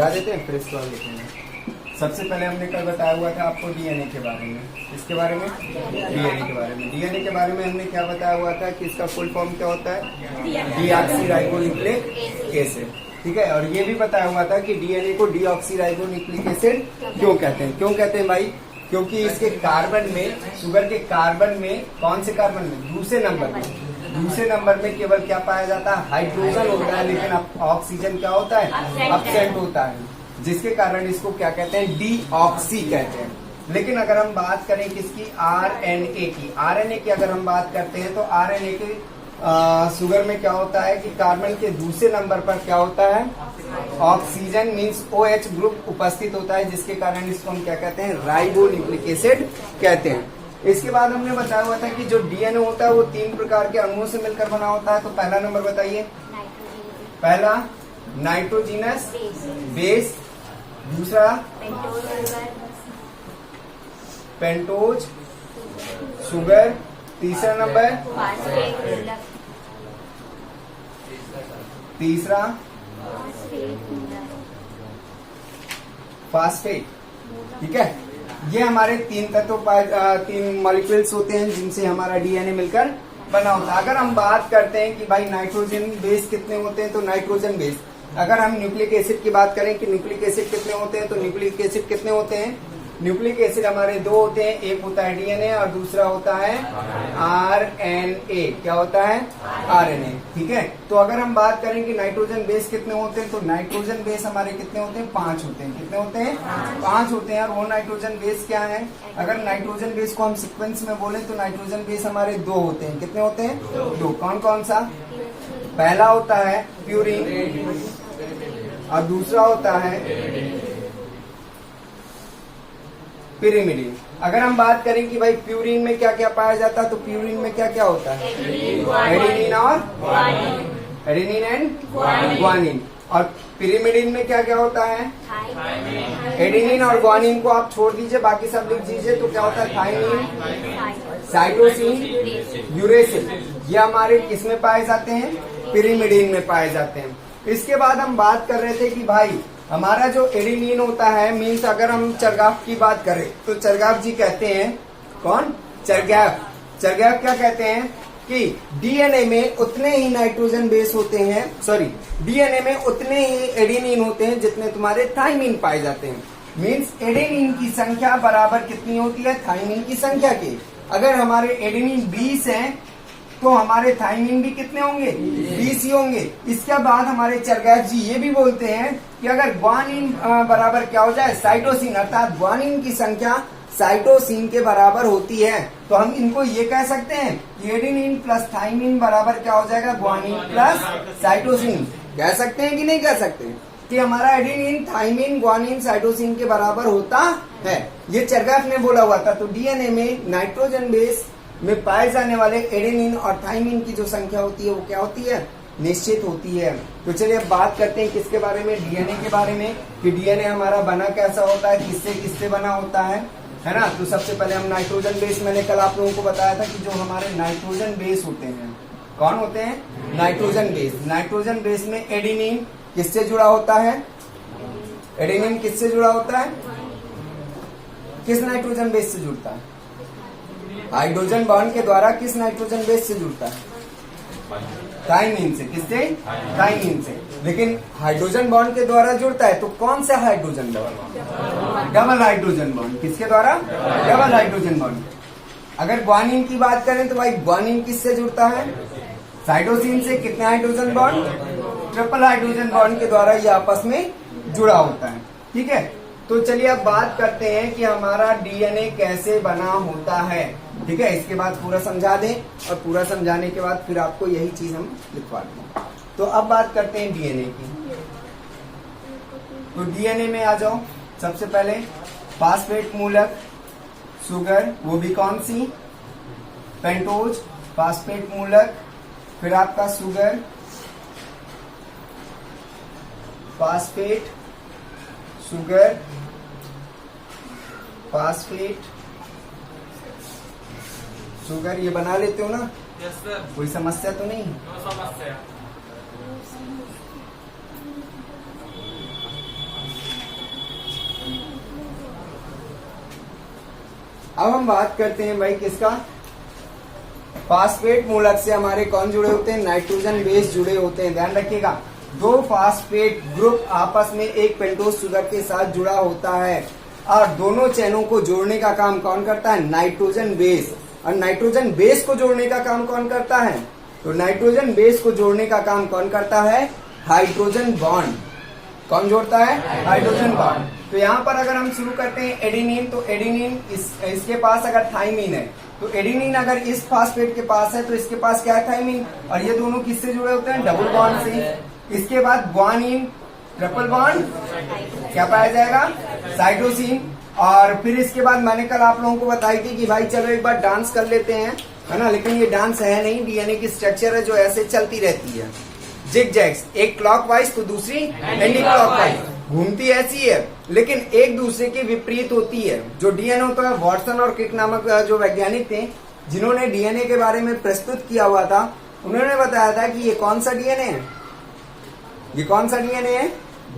समझा देते हैं फिर इसको लिखेंगे। सबसे पहले हमने कल बताया हुआ था आपको डीएनए के बारे में। इसके बारे में डीएनए के बारे में डीएनए के बारे में हमने क्या बताया हुआ था कि इसका फुल फॉर्म क्या होता है, डीऑक्सीराइबोन्यूक्लिक एसिड। ठीक है, और ये भी बताया हुआ था कि डीएनए को डीऑक्सीराइबोन्यूक्लिक एसिड क्यों कहते हैं। क्यों कहते हैं भाई? क्योंकि इसके कार्बन में, शुगर के कार्बन में, कौन से कार्बन में, दूसरे नंबर में केवल क्या पाया जाता है, हाइड्रोजन होता है, लेकिन ऑक्सीजन क्या होता है, एब्सेंट होता है, जिसके कारण इसको क्या कहते हैं, डीऑक्सी कहते हैं। लेकिन अगर हम बात करें किसकी, आरएनए की अगर हम बात करते हैं तो आरएनए के शुगर में क्या होता है कि कार्बन के दूसरे नंबर पर क्या होता है, ऑक्सीजन मीन्स OH ग्रुप उपस्थित होता है, जिसके कारण इसको हम क्या कहते हैं, राइबोन्यूक्लिक एसिड कहते हैं। इसके बाद हमने बताया हुआ था कि जो डीएनए होता है वो 3 प्रकार के अणुओं से मिलकर बना होता है। तो पहला नंबर बताइए, पहला नाइट्रोजिनस बेस, दूसरा पेंटोज शुगर, तीसरा फास्फेट। ठीक है, ये हमारे 3 तत्व 3 मॉलिक्यूल्स होते हैं जिनसे हमारा डीएनए मिलकर बना होता है। अगर हम बात करते हैं कि भाई नाइट्रोजन बेस कितने होते हैं, तो नाइट्रोजन बेस, अगर हम न्यूक्लिक एसिड की बात करें कि न्यूक्लिक एसिड कितने होते हैं, तो न्यूक्लिक एसिड कितने होते हैं, न्यूक्लिक एसिड हमारे 2 होते हैं, एक होता है डीएनए और दूसरा होता है आरएनए। क्या होता है, आरएनए। ठीक है, तो अगर हम बात करें कि नाइट्रोजन बेस कितने होते हैं, तो नाइट्रोजन बेस हमारे कितने होते हैं, 5 होते हैं। कितने होते हैं, 5 होते हैं। और वो नाइट्रोजन बेस क्या है, अगर नाइट्रोजन बेस को हम सीक्वेंस में बोले तो नाइट्रोजन बेस हमारे 2 होते हैं। कितने होते हैं, 2। कौन कौन सा, पहला होता है प्यूरिन और दूसरा होता है पिरिमिडिन। अगर हम बात करें कि भाई प्यूरिन में क्या क्या पाया जाता है, तो प्यूरिन में क्या क्या होता है, एडेनिन एंड ग्वानिन। और पिरिमिडिन में क्या क्या होता है, एडेनिन और ग्वानिन को आप छोड़ दीजिए, बाकी सब लिख दीजिए। तो क्या होता है, थाइमिन, साइटोसिन, यूरेसिल। ये हमारे किसमें पाए जाते हैं, पिरिमिडिन में पाए जाते हैं। इसके बाद हम बात कर रहे थे कि भाई हमारा जो एडेनिन होता है, मीन्स अगर हम चरगाफ की बात करें तो चरगाफ जी कहते हैं, कौन, चरगाफ क्या कहते हैं कि डीएनए में उतने ही नाइट्रोजन बेस होते हैं, डीएनए में उतने ही एडेनिन होते हैं जितने तुम्हारे थाइमिन पाए जाते हैं। मीन्स एडेनिन की संख्या बराबर कितनी होती है, थाइमिन की संख्या के। अगर हमारे एडेनिन 20 है तो हमारे थाइमिन भी कितने होंगे, 20 ही होंगे। इसके बाद हमारे चरगाफ जी ये भी बोलते हैं कि अगर ग्वानिन बराबर क्या हो जाए, साइटोसिन, अर्थात ग्वानिन की संख्या साइटोसिन के बराबर होती है, तो हम इनको ये कह सकते हैं कि एडेनिन प्लस थाइमिन बराबर क्या हो जाएगा, ग्वानिन प्लस साइटोसिन। कह सकते हैं कि नहीं कह सकते कि हमारा एडेनिन थाइमिन ग्वानिन साइटोसिन के बराबर होता है। ये चरगाफ ने बोला हुआ था। तो डीएनए में नाइट्रोजन बेस में पाए जाने वाले एडेनिन और थाइमिन की जो संख्या होती है वो क्या होती है, निश्चित होती है। तो चलिए अब बात करते हैं किसके बारे में, डीएनए के बारे में, कि डीएनए हमारा बना कैसा होता है, किससे किससे बना होता है ना। तो सबसे पहले हम नाइट्रोजन बेस, मैंने कल आप लोगों को बताया था कि जो हमारे नाइट्रोजन बेस होते हैं, कौन होते हैं, नाइट्रोजन बेस। नाइट्रोजन बेस में एडेनिन किससे जुड़ा होता है, एडेनिन किससे जुड़ा होता है, किस नाइट्रोजन बेस से जुड़ता है, हाइड्रोजन बॉन्ड के द्वारा किस नाइट्रोजन बेस से जुड़ता है, थाइमिन से। किससे, थाइमिन से। लेकिन हाइड्रोजन बॉन्ड के द्वारा जुड़ता है तो कौन सा hydrogen bond, double hydrogen bond. किसके द्वारा, डबल हाइड्रोजन बॉन्ड। अगर ग्वानिन की बात करें तो भाई ग्वानिन किससे जुड़ता है, साइटोसिन से। कितने hydrogen bond, triple hydrogen bond के द्वारा ये आपस में जुड़ा होता है। ठीक है, तो चलिए अब बात करते हैं कि हमारा डीएनए कैसे बना होता है। ठीक है, इसके बाद पूरा समझा दें और पूरा समझाने के बाद फिर आपको यही चीज हम लिखवा दें। तो अब बात करते हैं डीएनए की। तो डीएनए में आ जाओ। सबसे पहले फास्फेट मूलक शुगर, वो भी कौन सी, पेंटोज, फास्फेट मूलक, फिर आपका sugar, phosphate, sugar, phosphate, sugar, ये बना लेते हो ना? Yes sir. कोई समस्या तो नहीं? नो समस्या। अब हम बात करते हैं भाई किसका, फास्फेट मूलक से हमारे कौन जुड़े होते हैं, नाइट्रोजन बेस जुड़े होते हैं। ध्यान रखिएगा, दो फास्फेट ग्रुप आपस में एक पेंटोज शुगर के साथ जुड़ा होता है और दोनों चैनों को जोड़ने का काम कौन करता है, नाइट्रोजन बेस। और नाइट्रोजन बेस को जोड़ने का काम कौन करता है, तो नाइट्रोजन बेस को जोड़ने का काम कौन करता है, हाइड्रोजन बॉन्ड। कौन जोड़ता है, हाइड्रोजन बॉन्ड। तो यहाँ पर अगर हम शुरू करते हैं एडिनिन, तो एडिनिन इसके पास अगर थाइमिन है, तो एडिनिन अगर इस फास्फेट के पास है तो इसके पास क्या है, थाइमिन। और ये दोनों किससे जुड़े होते हैं, डबल बॉन्ड से। इसके बाद ग्वानिन, ट्रिपल बॉन्ड क्या पाया जाएगा, साइटोसिन। और फिर इसके बाद मैंने कल आप लोगों को बताई थी कि भाई चलो एक बार डांस कर लेते हैं, है ना, लेकिन ये डांस है नहीं, डीएनए की स्ट्रक्चर है जो ऐसे चलती रहती है, जिग जैग्स, एक क्लॉकवाइज तो दूसरी एंटी क्लॉकवाइज, घूमती ऐसी है लेकिन एक दूसरे के विपरीत होती है। जो डीएनए होता है, वॉटसन और क्रिक नामक जो वैज्ञानिक थे जिन्होंने डीएनए के बारे में प्रस्तुत किया हुआ था, उन्होंने बताया था कि ये कौन सा डीएनए है, ये कौन सा डीएनए है,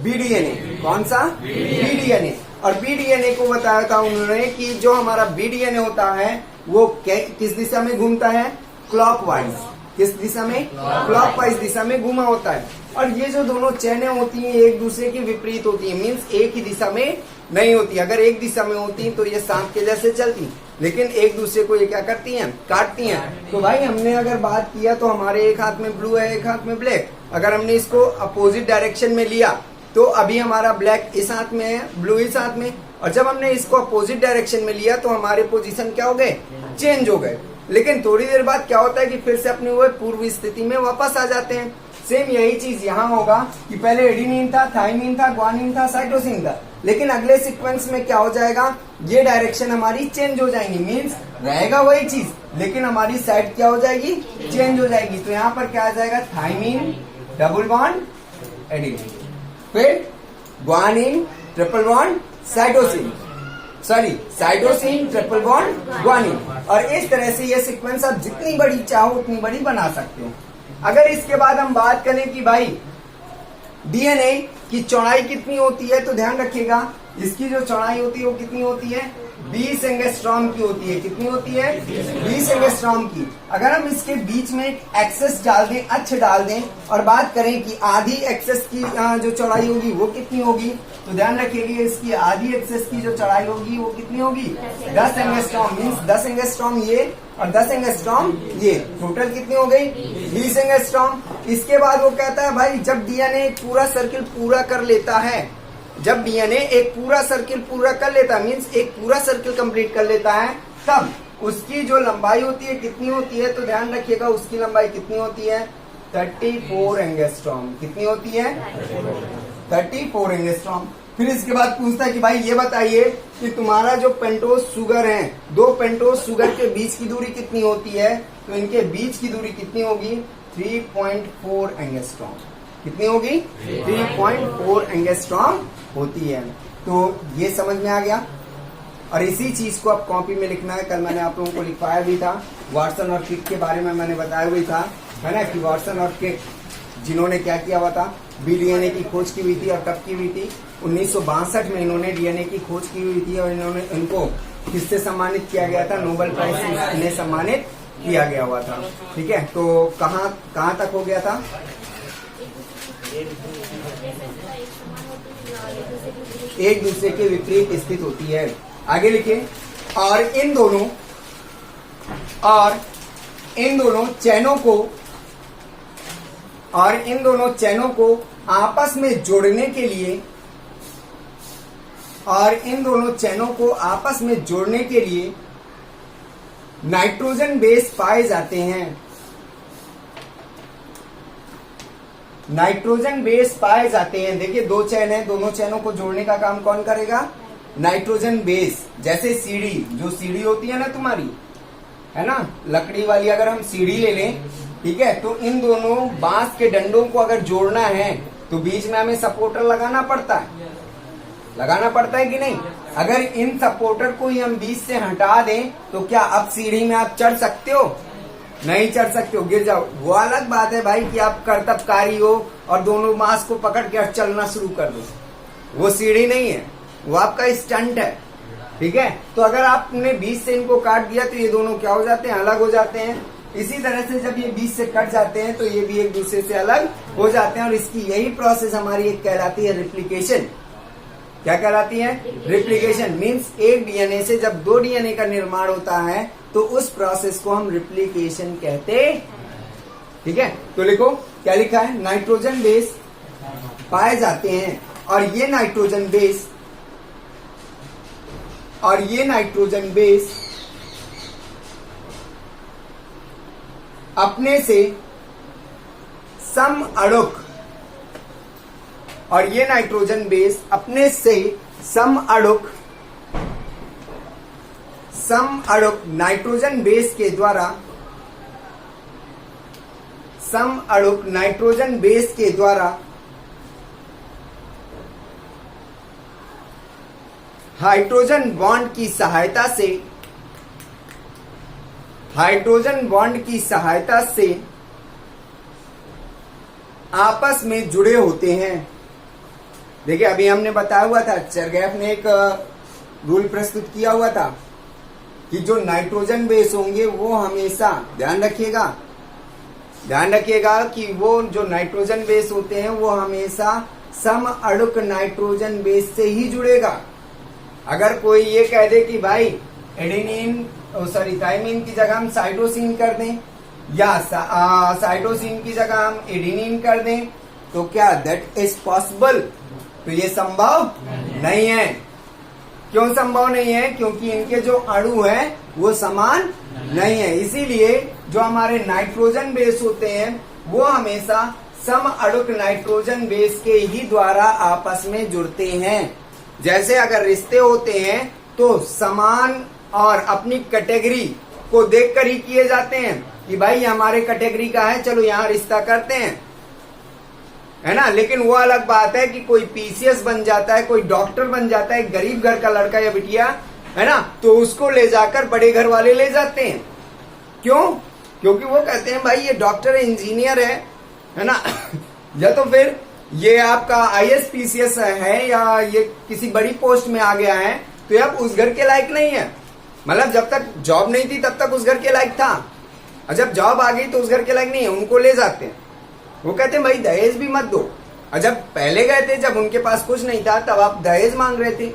बीडीएनए। कौन सा, बीडीएनए। और बीडीएनए को बताया था उन्होंने कि जो हमारा बीडीएनए होता है वो किस दिशा में घूमता है, क्लॉकवाइज। किस दिशा में, क्लॉकवाइज दिशा में घूमा होता है। और ये जो दोनों चैनें होती हैं एक दूसरे के विपरीत होती है, मीन्स एक ही दिशा में नहीं होती। अगर एक दिशा में होती तो ये सांप के जैसे चलती, लेकिन एक दूसरे को ये क्या करती हैं, काटती हैं। तो भाई हमने अगर बात किया तो हमारे एक हाथ में ब्लू है, एक हाथ में ब्लैक। अगर हमने इसको अपोजिट डायरेक्शन में लिया तो अभी हमारा ब्लैक इस हाथ में है, ब्लू इस हाथ में। और जब हमने इसको अपोजिट डायरेक्शन में लिया तो हमारे पोजीशन क्या हो गए, चेंज हो गए। लेकिन थोड़ी देर बाद क्या होता है कि फिर से अपने वो पूर्व स्थिति में वापस आ जाते हैं। सेम यही चीज यहाँ होगा कि पहले एडिनिन था, थाइमिन था, ग्वानिन था, साइटोसिन था, लेकिन अगले सीक्वेंस में क्या हो जाएगा, ये डायरेक्शन हमारी चेंज हो जाएंगी। मीन्स रहेगा वही चीज लेकिन हमारी साइड क्या हो जाएगी, चेंज हो जाएगी। तो यहाँ पर क्या आ जाएगा, थाइमिन, डबल बॉन्ड, एडिनिन, फिर guanine, triple bond, cytosine, cytosine, triple bond, guanine. और इस तरह से ये सीक्वेंस आप जितनी बड़ी चाहो उतनी बड़ी बना सकते हो। अगर इसके बाद हम बात करें कि भाई डीएनए की चौड़ाई कितनी होती है, तो ध्यान रखिएगा इसकी जो चौड़ाई होती है वो कितनी होती है, 20 एंगस्ट्रॉम की होती है। कितनी होती है, 20 एंगस्ट्रॉम की। अगर हम इसके बीच में एक एक्सेस डाल दें, अक्ष डाल दें और बात करें कि आधी एक्सेस की जो चौड़ाई होगी वो कितनी होगी, तो ध्यान रखिएगा इसकी आधी एक्सेस की जो चौड़ाई होगी वो कितनी होगी, 10 एंगस्ट्रॉम। मीन्स 10 एंगस्ट्रॉम ये और 10 एंगस्ट्रॉम ये, टोटल कितनी हो गई, 20 एंगस्ट्रॉम। इसके बाद वो कहता है भाई जब डीएनए पूरा सर्किल पूरा कर लेता है, जब डीएनए एक पूरा सर्किल पूरा कर लेता है, मीन्स एक पूरा सर्किल कंप्लीट कर लेता है, तब उसकी जो लंबाई होती है कितनी होती है, तो ध्यान रखिएगा उसकी लंबाई कितनी होती है, 34 एंगस्ट्रॉम। कितनी होती है, 34 एंगस्ट्रॉम। फिर इसके बाद पूछता है कि भाई ये बताइए कि तुम्हारा जो पेंटोज शुगर है, दो पेंटोज शुगर के बीच की दूरी कितनी होती है, तो इनके बीच की दूरी कितनी होगी, 3.4 एंगस्ट्रॉम। कितनी होगी, 3.4 एंगस्ट्रॉम होती है। तो ये समझ में आ गया। और इसी चीज को अब कॉपी में लिखना है। कल मैंने आप लोगों को लिखवाया भी था, वॉटसन और क्रिक के बारे में मैंने बताया हुआ था, है ना, कि वॉटसन और क्रिक जिन्होंने क्या किया हुआ था, बीडीएनए की खोज की हुई थी। और कब की हुई थी, 1962 में इन्होंने डीएनए की खोज की हुई थी। और इनको किससे सम्मानित किया गया था, नोबेल प्राइज से इन्हें सम्मानित किया गया हुआ था। ठीक है, तो कहाँ तक हो गया था, एक दूसरे के विपरीत स्थित होती है। आगे लिखिए, और इन दोनों चैनों को आपस में जोड़ने के लिए नाइट्रोजन बेस पाए जाते हैं। नाइट्रोजन बेस पाए जाते हैं। देखिए दो चैन है, दोनों चैनों को जोड़ने का काम कौन करेगा, नाइट्रोजन बेस। जैसे सीढ़ी, जो सीढ़ी होती है ना तुम्हारी, है ना, लकड़ी वाली, अगर हम सीढ़ी ले लें, ठीक है, तो इन दोनों बांस के डंडों को अगर जोड़ना है तो बीच में हमें सपोर्टर लगाना पड़ता है कि नहीं। अगर इन सपोर्टर को ही हम बीच से हटा दें तो क्या अब सीढ़ी में आप चढ़ सकते हो, नहीं चढ़ सकते हो, गिर जाओ। वो अलग बात है भाई कि आप कर्तव्यकारी हो और दोनों बांस को पकड़ के चलना शुरू कर दो, वो सीढ़ी नहीं है, वो आपका स्टंट ठीक है। तो अगर आपने 20 से इनको काट दिया तो ये दोनों क्या हो जाते हैं, अलग हो जाते हैं। इसी तरह से जब ये 20 से कट जाते हैं तो ये भी एक दूसरे से अलग हो जाते हैं, और इसकी यही प्रोसेस हमारी एक कहलाती है रिप्लिकेशन। क्या कहलाती है? रिप्लिकेशन। मीन्स एक डीएनए से जब 2 डीएनए का निर्माण होता है तो उस प्रोसेस को हम रिप्लिकेशन कहते हैं। ठीक है, तो लिखो क्या लिखा है, नाइट्रोजन बेस पाए जाते हैं, और ये नाइट्रोजन बेस अपने से समअणुक, और ये नाइट्रोजन बेस अपने से समअणुक नाइट्रोजन बेस के द्वारा हाइड्रोजन बॉन्ड की सहायता से आपस में जुड़े होते हैं। देखिए, अभी हमने बताया हुआ था, चरगैफ ने एक रूल प्रस्तुत किया हुआ था कि जो नाइट्रोजन बेस होंगे वो हमेशा, ध्यान रखिएगा कि वो जो नाइट्रोजन बेस होते हैं वो हमेशा समअणुक नाइट्रोजन बेस से ही जुड़ेगा। अगर कोई ये कह दे कि भाई थाइमीन की जगह हम साइटोसिन कर दें, या साइटोसिन की जगह हम एडेनिन कर दें, तो क्या दैट इज पॉसिबल? तो ये संभव नहीं है। क्यों संभव नहीं है? क्योंकि इनके जो अणु हैं वो समान नहीं है। इसीलिए जो हमारे नाइट्रोजन बेस होते हैं वो हमेशा समअणुक नाइट्रोजन बेस के ही द्वारा आपस में जुड़ते हैं। जैसे अगर रिश्ते होते हैं तो समान और अपनी कैटेगरी को देखकर ही किए जाते हैं कि भाई ये हमारे कैटेगरी का है, चलो यहाँ रिश्ता करते हैं, है ना। लेकिन वो अलग बात है कि कोई पीसीएस बन जाता है, कोई डॉक्टर बन जाता है, गरीब घर का लड़का या बिटिया, है ना, तो उसको ले जाकर बड़े घर वाले ले जाते हैं। क्यों? क्योंकि वो कहते हैं भाई ये डॉक्टर है, इंजीनियर है ना या तो फिर ये आपका आईएएस पीसीएस है, या ये किसी बड़ी पोस्ट में आ गया है, तो ये अब उस घर के लायक नहीं है। मतलब जब तक जॉब नहीं थी तब तक उस घर के लायक था, और जब जॉब आ गई तो उस घर के लायक नहीं है, उनको ले जाते हैं। वो कहते हैं भाई दहेज भी मत दो। और जब पहले गए थे, जब उनके पास कुछ नहीं था, तब आप दहेज मांग रहे थे,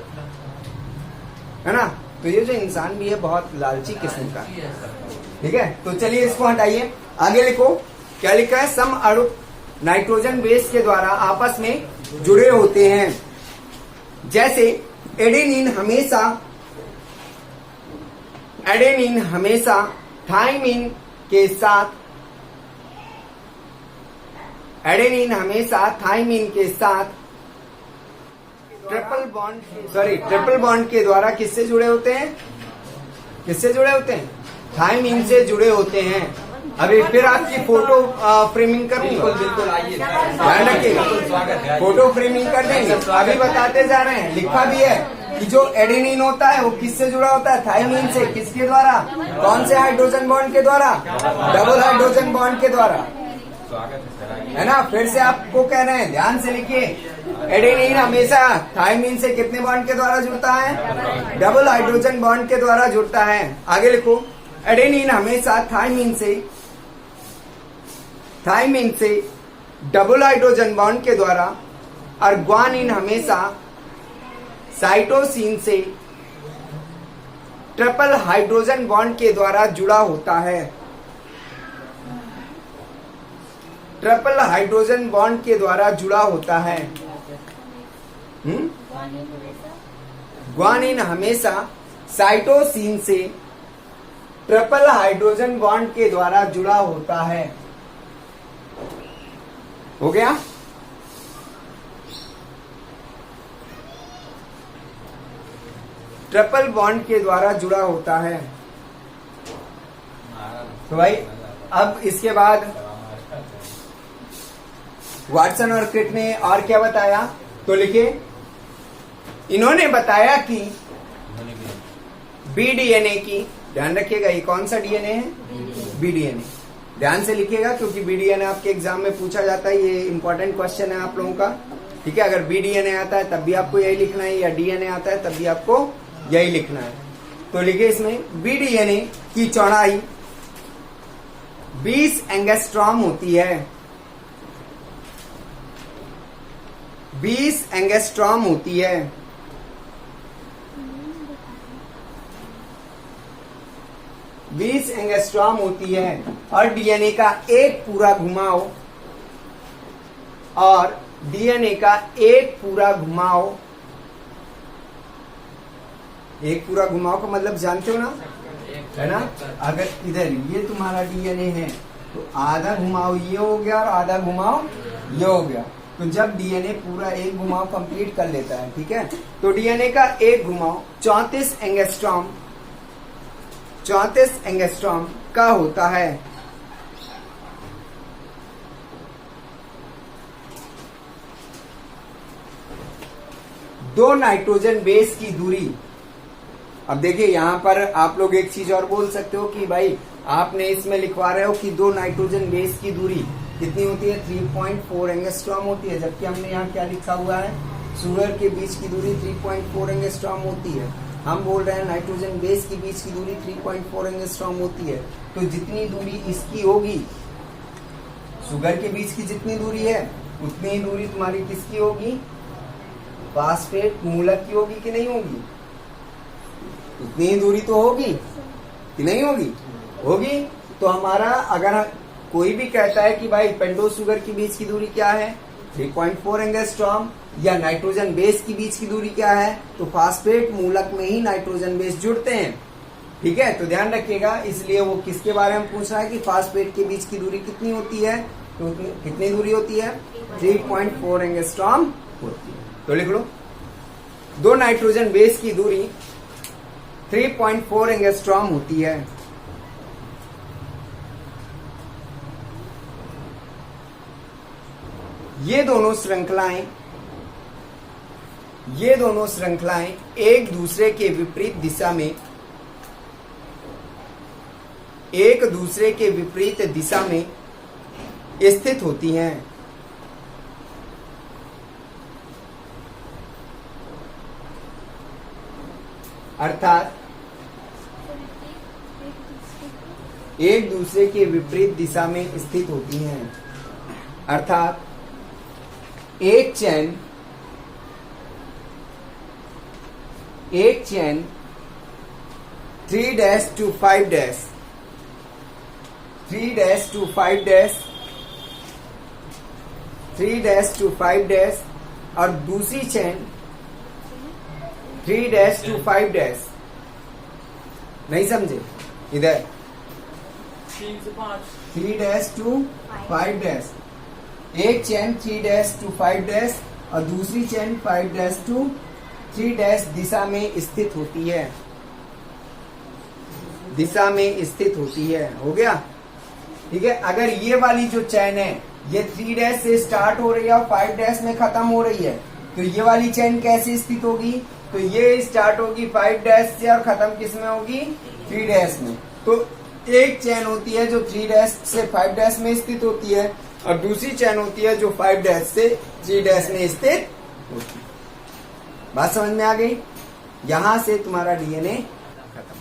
है ना। तो ये जो इंसान भी है बहुत लालची किस्म का, ठीक है। तो चलिए इसको हटाइए, आगे लिखो क्या लिखा है, समअणुक नाइट्रोजन बेस के द्वारा आपस में जुड़े होते हैं। जैसे एडेनिन हमेशा थाइमीन के साथ ट्रिपल बॉन्ड के द्वारा किससे जुड़े होते हैं? थाइमीन से जुड़े होते हैं। अभी फिर आपकी फोटो फ्रेमिंग कर, बिल्कुल आइए, ध्यान रखिएगा, फोटो फ्रेमिंग कर देंगे। अभी बताते जा रहे हैं, लिखा भी है कि जो एडेनिन होता है वो किससे जुड़ा होता है? थाइमीन से। किसके द्वारा? कौन से हाइड्रोजन बॉन्ड के द्वारा? डबल हाइड्रोजन बॉन्ड के द्वारा, है ना। फिर से आपको कह रहे हैं, ध्यान से लिखिए, एडेनिन हमेशा थाइमीन से कितने बॉन्ड के द्वारा जुड़ता है? डबल हाइड्रोजन बॉन्ड के द्वारा जुड़ता है। आगे लिखो, एडेनिन हमेशा थाइमीन से डबल हाइड्रोजन बॉन्ड के द्वारा, और ग्वानिन हमेशा साइटोसिन से ट्रिपल हाइड्रोजन बॉन्ड के द्वारा जुड़ा होता है। ट्रिपल हाइड्रोजन बॉन्ड के द्वारा जुड़ा होता है। ग्वानिन हमेशा साइटोसिन से ट्रिपल हाइड्रोजन बॉन्ड के द्वारा जुड़ा होता है। हो गया? ट्रिपल बॉन्ड के द्वारा जुड़ा होता है। तो भाई अब इसके बाद वाटसन और क्रिक ने और क्या बताया? तो लिखिए, इन्होंने बताया कि बीडीएनए की, ध्यान रखिएगा ये कौन सा डीएनए है? बीडीएनए। ध्यान से लिखिएगा क्योंकि बीडीएनए आपके एग्जाम में पूछा जाता है, ये इंपॉर्टेंट क्वेश्चन है आप लोगों का, ठीक है। अगर बीडीएनए आता है तब भी आपको यही लिखना है, या डीएनए आता है तब भी आपको यही लिखना है। तो लिखे इसमें बी डीएनए की चौड़ाई 20 एंगस्ट्रॉम होती है। 20 एंगस्ट्रॉम होती है। 20 एंगस्ट्रॉम होती है और डीएनए का एक पूरा घुमाव एक पूरा घुमाव का मतलब जानते हो ना, है ना। अगर इधर ये तुम्हारा डीएनए है तो आधा घुमाव ये हो गया और आधा घुमाव ये हो गया। तो जब डीएनए पूरा एक घुमाव कंप्लीट कर लेता है, ठीक है, तो डीएनए का एक घुमाव 34 एंगस्ट्रॉम का होता है। दो नाइट्रोजन बेस की दूरी। अब देखिए यहां पर आप लोग एक चीज और बोल सकते हो कि भाई आपने इसमें लिखवा रहे हो कि दो नाइट्रोजन बेस की दूरी कितनी होती है, 3.4 एंगस्ट्रॉम होती है, जबकि हमने यहाँ क्या लिखा हुआ है, शुगर के बीच की दूरी 3.4 एंगस्ट्रॉम होती है। हम बोल रहे हैं नाइट्रोजन बेस के बीच की दूरी 3.4 एंगस्ट्रॉम होती है। तो जितनी दूरी इसकी होगी, शुगर के बीच की जितनी दूरी है उतनी दूरी तुम्हारी किसकी होगी, फास्फेट मूलक की होगी कि नहीं होगी? उतनी ही दूरी तो होगी कि नहीं होगी? होगी। तो हमारा अगर कोई भी कहता है कि भाई पेंटोज शुगर के बीच की दूरी क्या है, 3.4 एंगस्ट्रॉम, या नाइट्रोजन बेस की बीच की दूरी क्या है, तो फास्फेट मूलक में ही नाइट्रोजन बेस जुड़ते हैं, ठीक है। तो ध्यान रखिएगा, इसलिए वो किसके बारे में पूछ रहा है कि फास्फेट के बीच की दूरी कितनी होती है, तो कितनी दूरी होती है, 3.4 एंगस्ट्रॉम होती है। तो लिख लो, दो नाइट्रोजन बेस की दूरी 3.4 एंगस्ट्रॉम होती है। ये दोनों श्रृंखलाएं एक दूसरे के विपरीत दिशा में स्थित होती हैं। अर्थात एक दूसरे के विपरीत दिशा में स्थित होती हैं। अर्थात एक चेन 3' to 5' 3' to 5' और दूसरी चेन 3' to 5' नहीं समझे? इधर 3' to 5' एक चेन 3' to 5' और दूसरी चेन 5' to 3' दिशा में स्थित होती है। हो गया, ठीक है। अगर ये वाली जो चेन है ये 3' से स्टार्ट हो रही है और 5' में खत्म हो रही है, तो ये वाली चेन कैसे स्थित होगी, तो ये स्टार्ट होगी 5' से और खत्म किस में होगी, 3' में। तो एक चेन होती है जो 3' से 5' में स्थित होती है और दूसरी चेन होती है जो 5' से 3' में स्थित होती है। बात समझ में आ गई? यहां से तुम्हारा डीएनए खत्म।